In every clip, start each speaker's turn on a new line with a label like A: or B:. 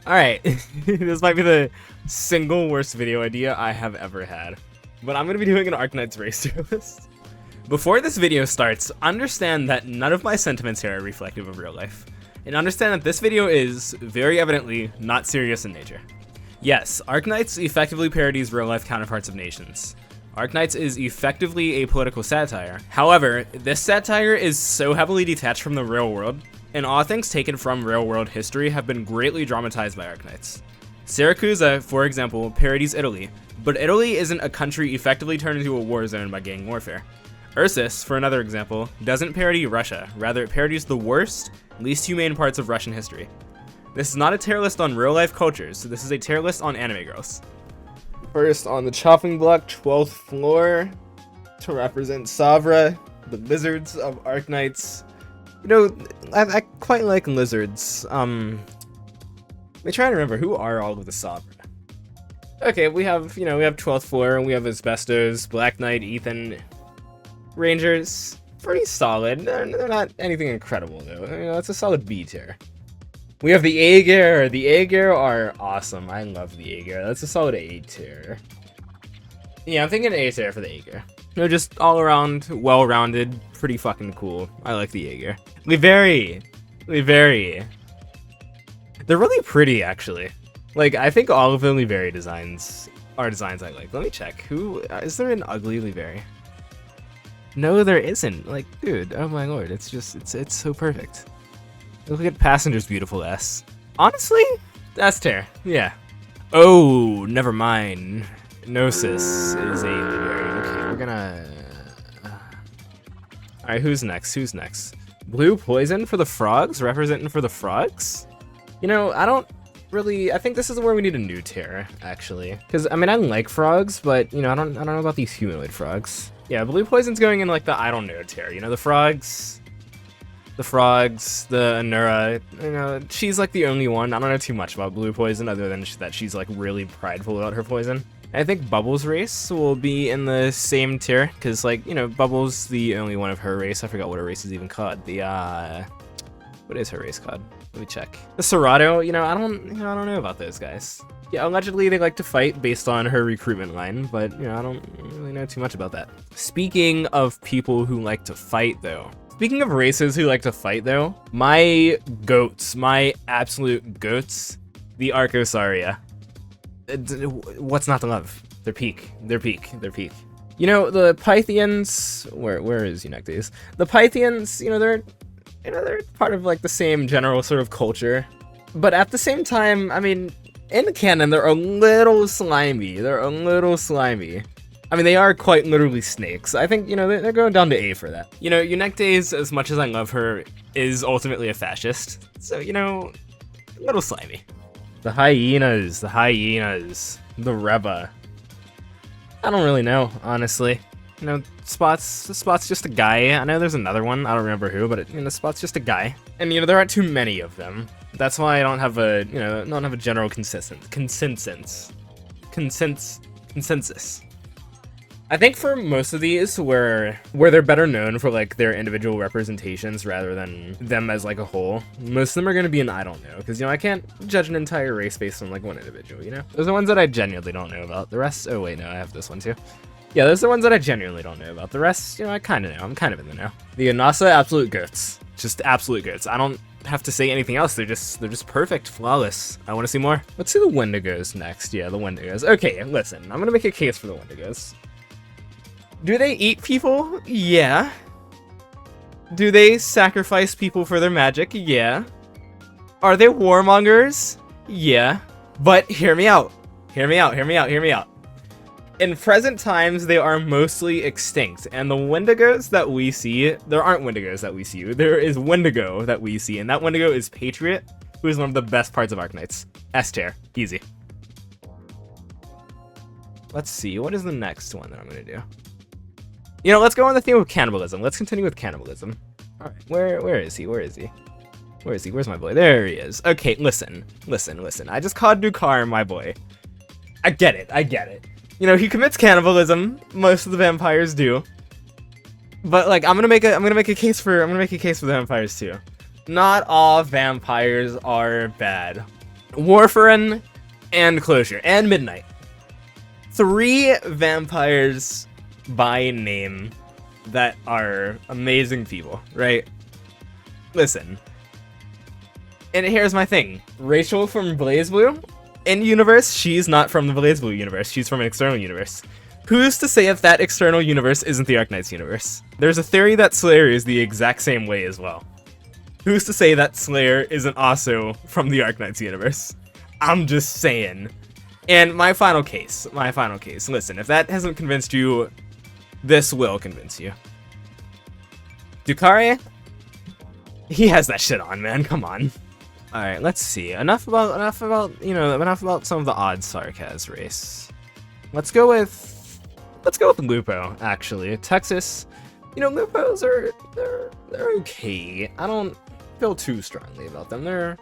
A: Alright, this might be the single worst video idea I have ever had. But I'm going to be doing an Arknights race tier list. Before this video starts, understand that none of my sentiments here are reflective of real life. And understand that this video is, very evidently, not serious in nature. Yes, Arknights effectively parodies real-life counterparts of nations. Arknights is effectively a political satire. However, this satire is so heavily detached from the real world, and all things taken from real-world history have been greatly dramatized by Arknights. Sarkaz, for example, parodies Italy, but Italy isn't a country effectively turned into a war zone by gang warfare. Ursus, for another example, doesn't parody Russia, rather it parodies the worst, least humane parts of Russian history. This is not a tier list on real-life cultures, this is a tier list on anime girls. First on the chopping block, 12th floor, to represent Savra, the lizards of Arknights. You know, I quite like lizards. I'm trying to remember, who are all of the Savra? Okay, we have 12th floor, and we have Asbestos, Black Knight, Ethan, Rangers. Pretty solid. They're not anything incredible, though. You know, it's a solid B tier. We have the Aegir. The Aegir are awesome. I love the Aegir. That's a solid A tier. Yeah, I'm thinking A tier for the Aegir. You know, just all around, well-rounded, pretty fucking cool. I like the Aegir. Liveri. They're really pretty, actually. Like, I think all of the Liveri designs are designs I like. Let me check. Who is there an ugly Liveri? No, there isn't. Like, dude, oh my lord, it's just, it's so perfect. Look at Passenger's beautiful S. Honestly, S tier, yeah. Oh, never mind. Gnosis is a Liveri. Okay, we're gonna... Alright, who's next? Blue Poison for the frogs? Representing for the frogs? You know, I think this is where we need a new tier, actually. Because, I mean, I like frogs, but, you know, I don't know about these humanoid frogs. Yeah, Blue Poison's going in, like, the I don't know tier. You know, the frogs, the Anura, you know, she's, like, the only one. I don't know too much about Blue Poison, other than that she's, like, really prideful about her poison. I think Bubbles' race will be in the same tier, because, like, you know, Bubbles, the only one of her race. I forgot what her race is even called. What is her race called? Let me check. The Serato, you know, I don't know about those guys. Yeah, allegedly they like to fight based on her recruitment line, but, you know, I don't really know too much about that. Speaking of people who like to fight, though. Speaking of races who like to fight, though, my goats, my absolute goats, the Archosaria. What's not to love? They're peak. You know, the Pythians, where is NIKKE? The Pythians, you know, they're part of, like, the same general sort of culture. But at the same time, I mean, in canon, they're a little slimy. I mean, they are quite literally snakes. I think, you know, they're going down to A for that. You know, NIKKE, as much as I love her, is ultimately a fascist. So, you know, a little slimy. The hyenas. The Reba. I don't really know, honestly. You know, Spot's just a guy. I know there's another one. I don't remember who, but you know, Spot's just a guy. And you know, there aren't too many of them. That's why I don't have a, you know, don't have a general consensus. I think for most of these, where they're better known for, like, their individual representations rather than them as, like, a whole, most of them are going to be an I don't know, because, you know, I can't judge an entire race based on, like, one individual, you know? Those are the ones that I genuinely don't know about. The rest, oh wait, no, I have this one too. Yeah, those are the ones that I genuinely don't know about. The rest, you know, I kind of know. I'm kind of in the know. The Anasa, absolute goats. Just absolute goats. I don't have to say anything else. They're just perfect, flawless. I want to see more. Let's see the Wendigos next. Yeah, the Wendigos. Okay, listen. I'm going to make a case for the Wendigos. Do they eat people? Yeah. Do they sacrifice people for their magic? Yeah. Are they warmongers? Yeah. But hear me out. In present times, they are mostly extinct, and the Wendigos that we see, there aren't Wendigos that we see, there is Wendigo that we see, and that Wendigo is Patriot, who is one of the best parts of Arknights. S tier, easy. Let's see, what is the next one that I'm gonna do? You know, let's go on the theme of cannibalism. Let's continue with cannibalism. Alright, where is he? Where's my boy? There he is. Okay, listen. I just called Dukar my boy. I get it. You know, he commits cannibalism. Most of the vampires do. But, like, I'm gonna make a case for the vampires too. Not all vampires are bad. Warfarin, and Closure, and Midnight. 3 vampires by name that are amazing people, right? Listen. And here's my thing. Rachel from BlazBlue, in universe, she's not from the BlazBlue universe. She's from an external universe. Who's to say if that external universe isn't the Arknights universe? There's a theory that Slayer is the exact same way as well. Who's to say that Slayer isn't also from the Arknights universe? I'm just saying. And my final case. Listen, if that hasn't convinced you, this will convince you. Dukare? He has that shit on, man. Come on. All right, let's see. Enough about some of the odd Sarkaz race. Let's go with Lupo. Actually, Texas. Lupos they're okay. I don't feel too strongly about them. They're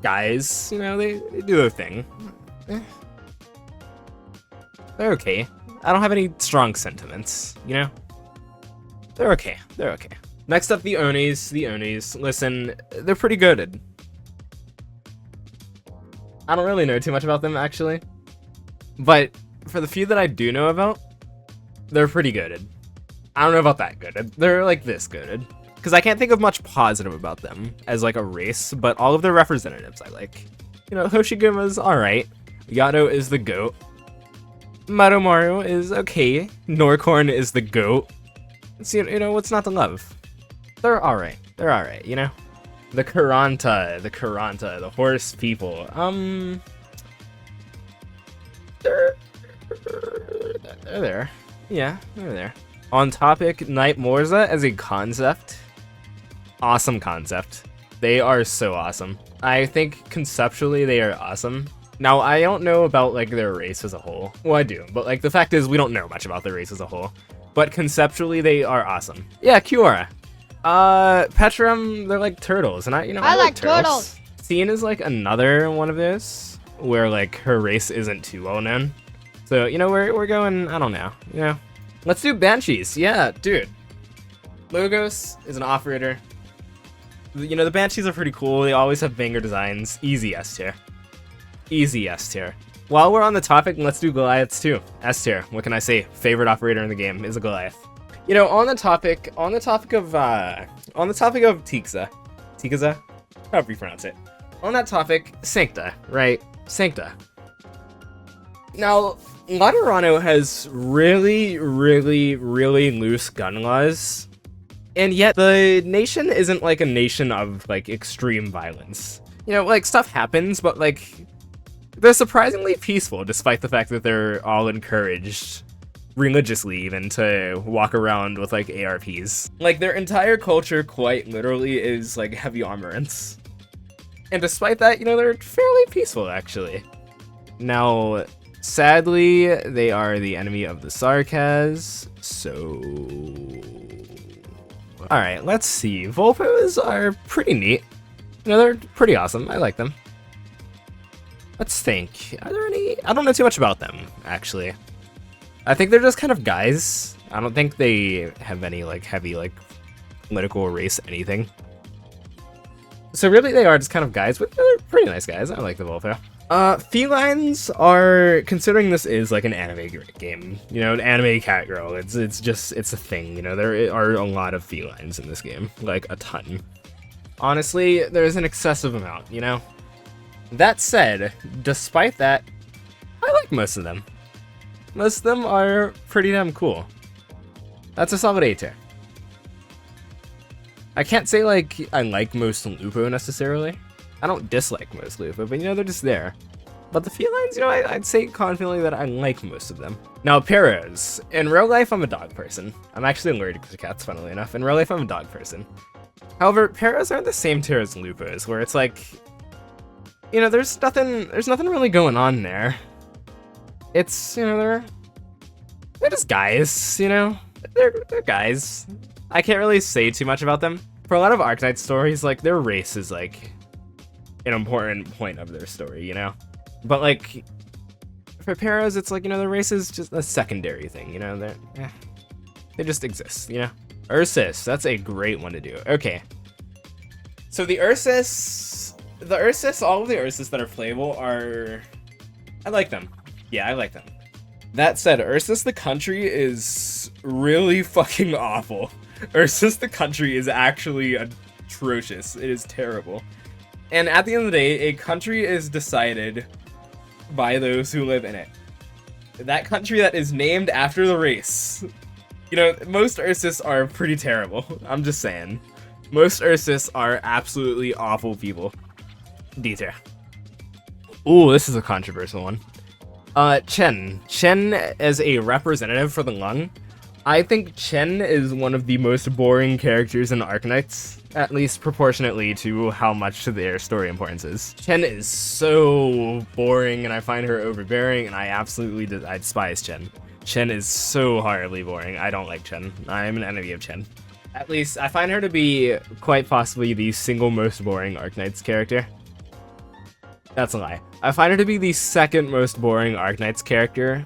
A: guys. They do their thing. They're okay. I don't have any strong sentiments. They're okay. Next up, the Onis. Listen, they're pretty good. I don't really know too much about them, actually. But for the few that I do know about, they're pretty good. I don't know about that good. They're like this good. Because I can't think of much positive about them as like a race, but all of their representatives I like. Hoshiguma's alright. Yato is the GOAT. Marumaru is okay. Norcorn is the GOAT. What's not to love? They're alright. The Kuranta, the horse people. They're there. Yeah, they're there. On topic, Night Morza as a concept. Awesome concept. They are so awesome. I think conceptually they are awesome. Now, I don't know about like their race as a whole. Well, I do, but like the fact is we don't know much about their race as a whole. But conceptually they are awesome. Yeah, Kiora. Petrum, they're like turtles, and I like turtles. Cien is like another one of those where like her race isn't too well known. So, we're going, I don't know, Let's do Banshees. Yeah, dude. Logos is an operator. The Banshees are pretty cool. They always have banger designs. Easy S tier. While we're on the topic, let's do Goliaths too. S tier. What can I say? Favorite operator in the game is a Goliath. On the topic of Tikza, however you pronounce it. On that topic, Sancta, right? Sancta. Now, Laterano has really, really, really loose gun laws, and yet the nation isn't like a nation of like extreme violence. Like stuff happens, but like they're surprisingly peaceful, despite the fact that they're all encouraged religiously even to walk around with like ARPs. Like their entire culture quite literally is like heavy armorants. And despite that, they're fairly peaceful actually. Now, sadly, they are the enemy of the Sarkaz, so... Alright, let's see. Volpos are pretty neat. They're pretty awesome. I like them. Let's think. Are there any... I don't know too much about them, actually. I think they're just kind of guys. I don't think they have any, like, heavy, like, political race anything. So really, they are just kind of guys, but they're pretty nice guys. I like the Volpo. Felines are, considering this is, like, an anime game, an anime cat girl, it's a thing, there are a lot of felines in this game, like, a ton. Honestly, there's an excessive amount, That said, despite that, I like most of them. Most of them are pretty damn cool. That's a solid A tier. I can't say, like, I like most Lupo necessarily. I don't dislike most Lupo, but, they're just there. But the felines, I'd say confidently that I like most of them. Now, Peras. In real life, I'm a dog person. I'm actually allergic to cats, funnily enough. In real life, I'm a dog person. However, Peras aren't the same tier as Lupos, where it's like, there's nothing really going on there. It's, they're just guys, They're guys. I can't really say too much about them. For a lot of Arknights stories, like, their race is, like, an important point of their story, But, like, for Peras, it's like, the race is just a secondary thing, they just exist, Ursus, that's a great one to do. Okay. So the Ursus, The Ursus, all of the Ursus that are playable are... I like them. Yeah, I like them. That said, Ursus the country is really fucking awful. Ursus the country is actually atrocious. It is terrible. And at the end of the day, a country is decided by those who live in it. That country that is named after the race. You know, most Ursus are pretty terrible. I'm just saying. Most Ursus are absolutely awful people. D-tier. Ooh, this is a controversial one. Chen. Chen as a representative for the Lung. I think Chen is one of the most boring characters in Arknights, at least proportionately to how much their story importance is. Chen is so boring, and I find her overbearing, and I despise Chen. Chen is so horribly boring. I don't like Chen. I am an enemy of Chen. At least, I find her to be quite possibly the single most boring Arknights character. That's a lie. I find her to be the second most boring Arknights character,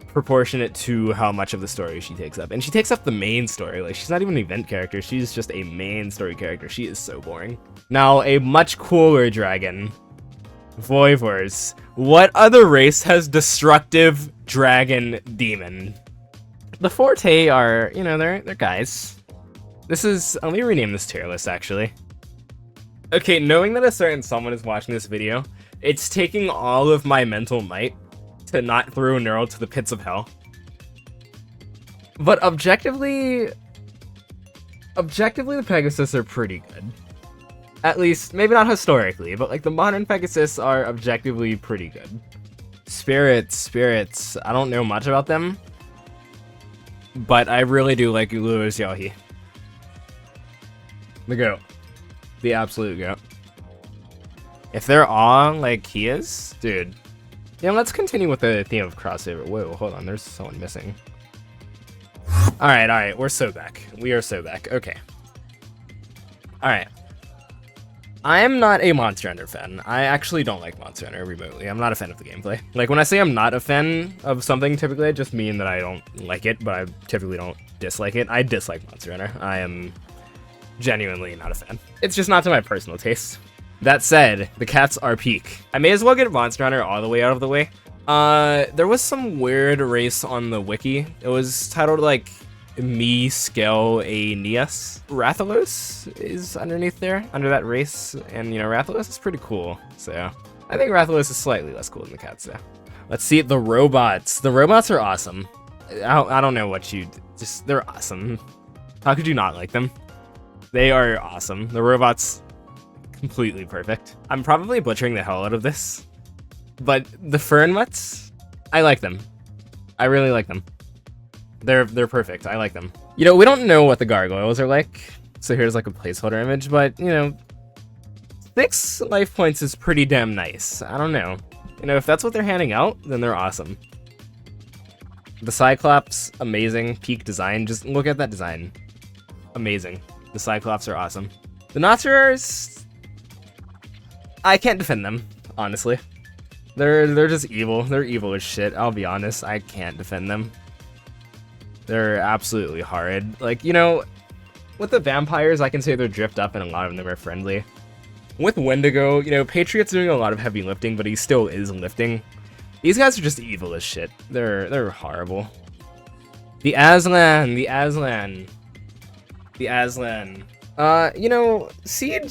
A: proportionate to how much of the story she takes up. And she takes up the main story. Like, she's not even an event character. She's just a main story character. She is so boring. Now, a much cooler dragon. Voivors. What other race has destructive dragon demon? The Forte are, you know, they're guys. This is... Let me rename this tier list, actually. Okay, knowing that a certain someone is watching this video, it's taking all of my mental might to not throw Neural to the pits of hell. But objectively, the Pegasus are pretty good. At least, maybe not historically, but like the modern Pegasus are objectively pretty good. Spirits, I don't know much about them, but I really do like Lupos Yahi. The goat. The absolute goat. If they're on like he is, dude. Yeah, let's continue with the theme of crossover. Whoa, hold on, there's someone missing. Alright, we're so back. We are so back. Okay. Alright. I am not a Monster Hunter fan. I actually don't like Monster Hunter remotely. I'm not a fan of the gameplay. Like, when I say I'm not a fan of something, typically I just mean that I don't like it, but I typically don't dislike it. I dislike Monster Hunter. I am genuinely not a fan. It's just not to my personal taste. That said, the cats are peak. I may as well get Monster Hunter all the way out of the way. There was some weird race on the wiki. It was titled like Me Scale A Nias. Rathalos is underneath there, under that race, and you know, Rathalos is pretty cool. So I think Rathalos is slightly less cool than the cats though. Let's see, the robots. The robots are awesome. I don't know what you just, they're awesome. How could you not like them? They are awesome. The robots, completely perfect. I'm probably butchering the hell out of this, but the Fernmutts, I like them. I really like them. They're perfect. I like them. You know, we don't know what the gargoyles are like, so here's like a placeholder image, but you know, 6 life points is pretty damn nice. I don't know. You know, if that's what they're handing out, then they're awesome. The Cyclops, amazing. Peak design. Just look at that design. Amazing. The Cyclops are awesome. The Notchers, I can't defend them, honestly. They're just evil. They're evil as shit. I'll be honest. I can't defend them. They're absolutely horrid. Like, you know, with the vampires, I can say they're dripped up and a lot of them are friendly. With Wendigo, you know, Patriot's doing a lot of heavy lifting, but he still is lifting. These guys are just evil as shit. They're horrible. The Aslan. You know, Siege,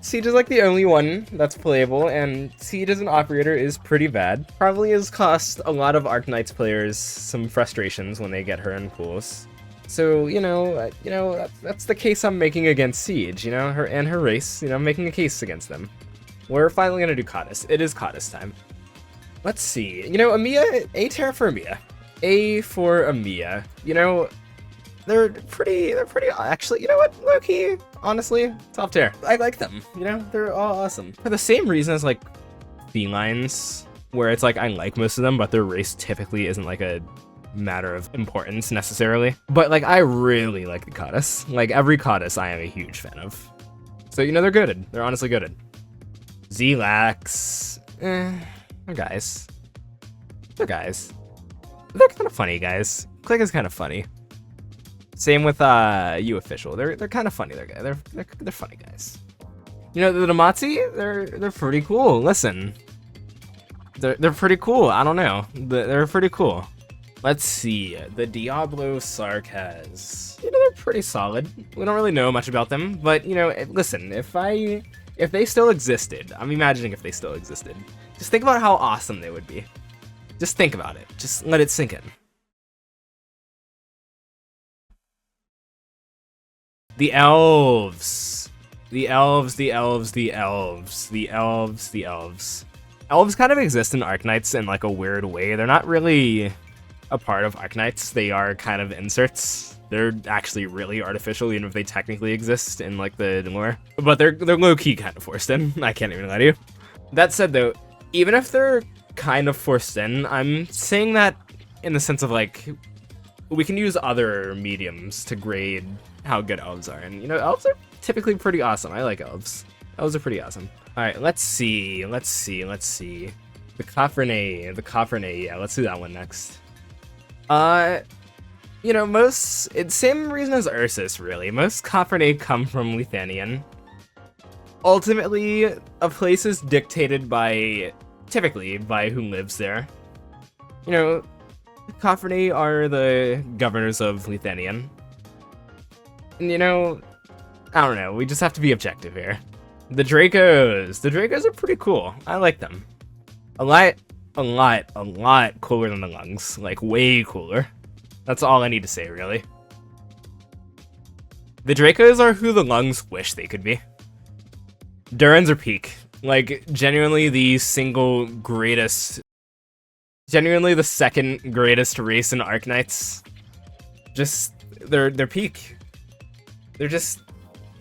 A: Siege is like the only one that's playable, and Siege as an operator is pretty bad. Probably has cost a lot of Arknights players some frustrations when they get her in pools. So, you know, that's the case I'm making against Siege, you know, her race, you know, I'm making a case against them. We're finally gonna do Cottis. It is Cottis time. Let's see, you know, Amiya, A tier for Amiya. A for Amiya. You know, they're pretty, actually, you know what, low-key, honestly, top tier. I like them, you know, they're all awesome. For the same reason as, like, Felines, where it's like, I like most of them, but their race typically isn't, like, a matter of importance, necessarily. But, like, I really like the Cottis. Like, every Cottis I am a huge fan of. So, you know, they're goated. They're honestly goated. Zelax, they're guys. They're guys. They're kind of funny, guys. Click is kind of funny. Same with you official. They're kind of funny. They're funny guys. You know, the Namatsi, they're pretty cool. Listen, they're pretty cool. I don't know, they're pretty cool. Let's see, the Diablo Sarkaz. You know, they're pretty solid. We don't really know much about them, but you know, listen, if they still existed, I'm imagining if they still existed, just think about how awesome they would be. Just think about it. Just let it sink in. The Elves. The Elves, the Elves, the Elves, the Elves, the Elves. Elves kind of exist in Arknights in like a weird way. They're not really a part of Arknights. They are kind of inserts. They're actually really artificial, even if they technically exist in like the lore. But they're low-key kind of forced in. I can't even lie to you. That said though, even if they're kind of forced in, I'm saying that in the sense of like, we can use other mediums to grade how good elves are. And you know, elves are typically pretty awesome. I like elves. Elves are pretty awesome. All right, let's see. The Coffernae, yeah, let's do that one next. You know, it's same reason as Ursus, really. Most Coffernae come from Lithuanian. Ultimately, a place is dictated by, typically, by who lives there. You know, Coffernae are the governors of Lithuanian. And you know, I don't know, we just have to be objective here. The Dracos are pretty cool. I like them. A lot cooler than the lungs. Like, way cooler. That's all I need to say, really. The Dracos are who the lungs wish they could be. Durans are peak. Like, genuinely the single greatest... Genuinely the second greatest race in Arknights. Just, they're peak. They're just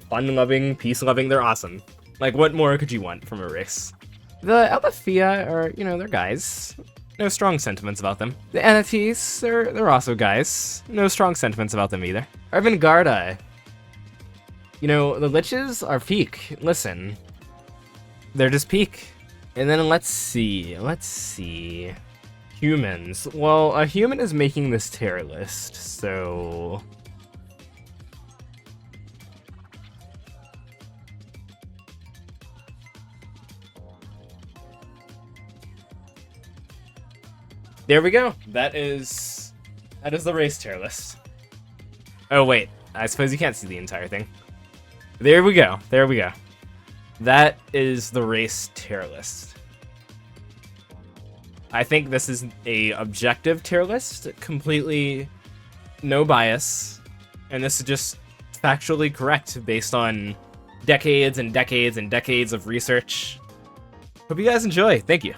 A: fun-loving, peace-loving, they're awesome. Like, what more could you want from a race? The Elefia are, you know, they're guys. No strong sentiments about them. The Entities, they're also guys. No strong sentiments about them either. Arvengarda. You know, the Liches are peak. Listen. They're just peak. And then let's see. Humans. Well, a human is making this tier list, so... There we go. That is the race tier list. Oh wait, I suppose you can't see the entire thing. There we go. That is the race tier list. I think this is a objective tier list, completely no bias, and this is just factually correct based on decades and decades and decades of research. Hope you guys enjoy. Thank you.